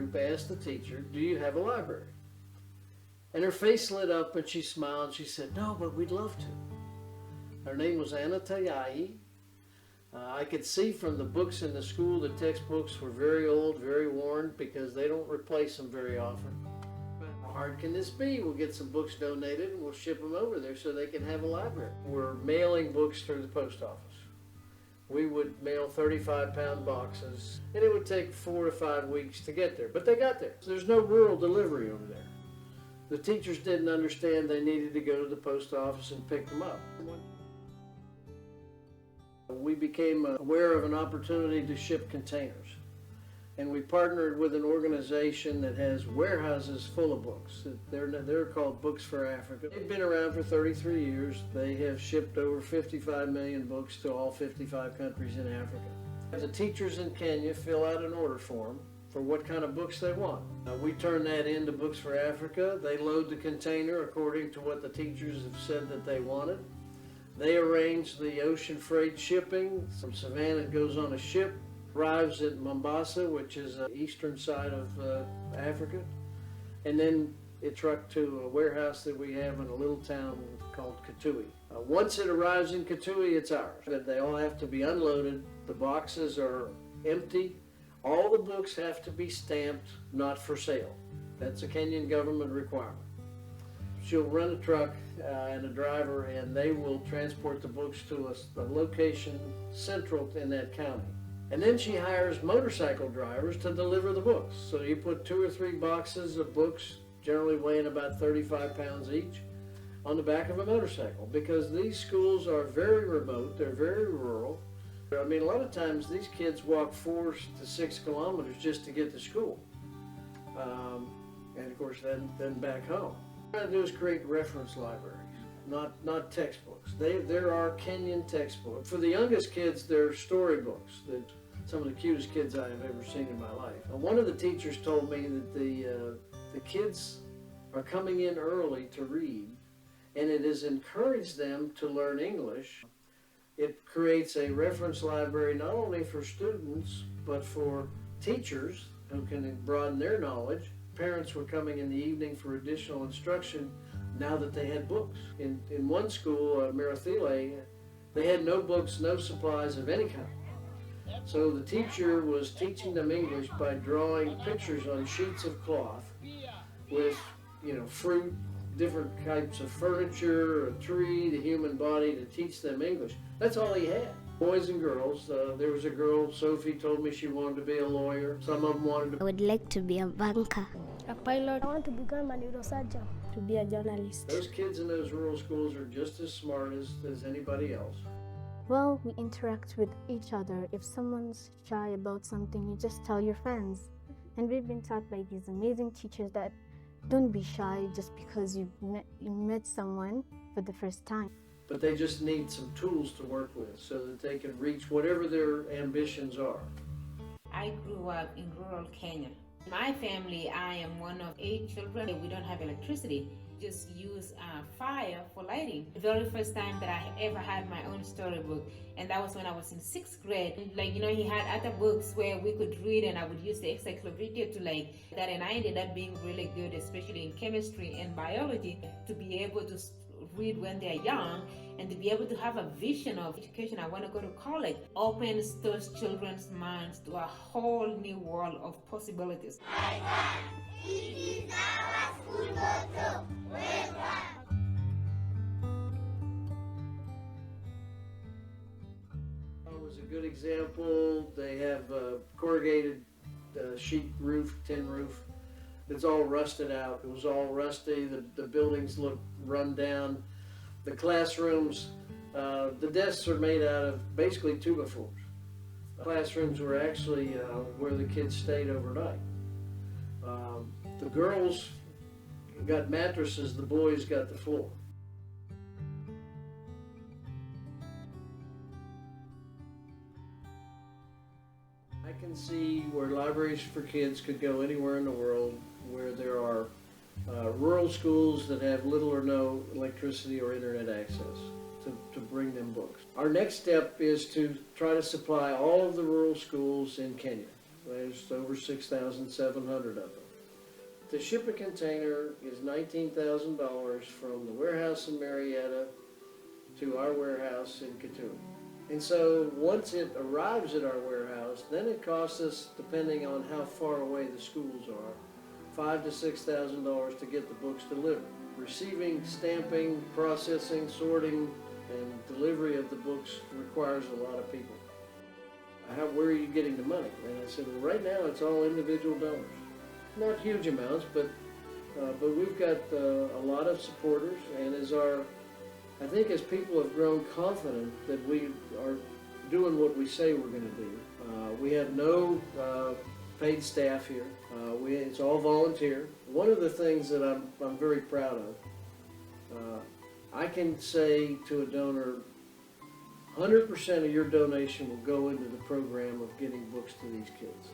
group asked the teacher, "Do you have a library?" And her face lit up and she smiled and she said, "No, but we'd love to." Her name was Anna Tayahi. I could see from the books in the school the textbooks were very old, very worn, because they don't replace them very often. How hard can this be? We'll get some books donated and we'll ship them over there so they can have a library. We're mailing books through the post office. We would mail 35-pound boxes, and it would take 4 to 5 weeks to get there, but they got there. There's no rural delivery over there. The teachers didn't understand they needed to go to the post office and pick them up. We became aware of an opportunity to ship containers, and we partnered with an organization that has warehouses full of books. They're called Books for Africa. They've been around for 33 years. They have shipped over 55 million books to all 55 countries in Africa. The teachers in Kenya fill out an order form for what kind of books they want. We turn that into Books for Africa. They load the container according to what the teachers have said that they wanted. They arrange the ocean freight shipping. From Savannah, it goes on a ship, arrives at Mombasa, which is the eastern side of Africa, and then it trucked to a warehouse that we have in a little town called Kitui. Once it arrives in Kitui, it's ours. They all have to be unloaded. The boxes are empty. All the books have to be stamped, not for sale. That's a Kenyan government requirement. She'll run a truck and a driver, and they will transport the books to a location central in that county. And then she hires motorcycle drivers to deliver the books. So you put 2 or 3 boxes of books, generally weighing about 35 pounds each, on the back of a motorcycle, because these schools are very remote, they're very rural. I mean, a lot of times these kids walk 4 to 6 kilometers just to get to school. And of course, then back home. What I'm trying to do is create reference libraries, not textbooks. There are Kenyan textbooks. For the youngest kids, they're storybooks, that some of the cutest kids I have ever seen in my life. And one of the teachers told me that the kids are coming in early to read, and it has encouraged them to learn English. It creates a reference library not only for students, but for teachers who can broaden their knowledge. Parents were coming in the evening for additional instruction now that they had books. In one school, Marathile, they had no books, no supplies of any kind. So the teacher was teaching them English by drawing pictures on sheets of cloth with, fruit, different types of furniture, a tree, the human body, to teach them English. That's all he had. Boys and girls. There was a girl, Sophie, told me she wanted to be a lawyer. Some of them wanted to... I would like to be a banker. A pilot. I want to become a neurosurgeon. To be a journalist. Those kids in those rural schools are just as smart as anybody else. Well, we interact with each other. If someone's shy about something, you just tell your friends. And we've been taught by these amazing teachers that don't be shy just because you met someone for the first time. But they just need some tools to work with so that they can reach whatever their ambitions are. I grew up in rural Kenya. My family, I am one of 8 children. We don't have electricity. Just use fire for lighting. The very first time that I ever had my own storybook, and that was when I was in 6th grade. He had other books where we could read, and I would use the encyclopedia to that, and I ended up being really good, especially in chemistry and biology, to be able to read when they're young and to be able to have a vision of education. I want to go to college. Opens those children's minds to a whole new world of possibilities. It is our school motto. It was a good example. They have a corrugated sheet roof, tin roof. It's all rusted out. It was all rusty. The buildings look run down. The classrooms, the desks are made out of basically 2x4s. Classrooms were actually where the kids stayed overnight. The girls got mattresses, the boys got the floor. I can see where libraries for kids could go anywhere in the world where there are rural schools that have little or no electricity or internet access to bring them books. Our next step is to try to supply all of the rural schools in Kenya. There's over 6,700 of them. To ship a container is $19,000 from the warehouse in Marietta to our warehouse in Katoon. And so once it arrives at our warehouse, then it costs us, depending on how far away the schools are, $5,000 to $6,000 to get the books delivered. Receiving, stamping, processing, sorting, and delivery of the books requires a lot of people. Where are you getting the money? And I said, well, right now it's all individual donors. Not huge amounts, but we've got a lot of supporters, and I think as people have grown confident that we are doing what we say we're going to do. We have no paid staff here. It's all volunteer. One of the things that I'm very proud of, I can say to a donor, 100% of your donation will go into the program of getting books to these kids.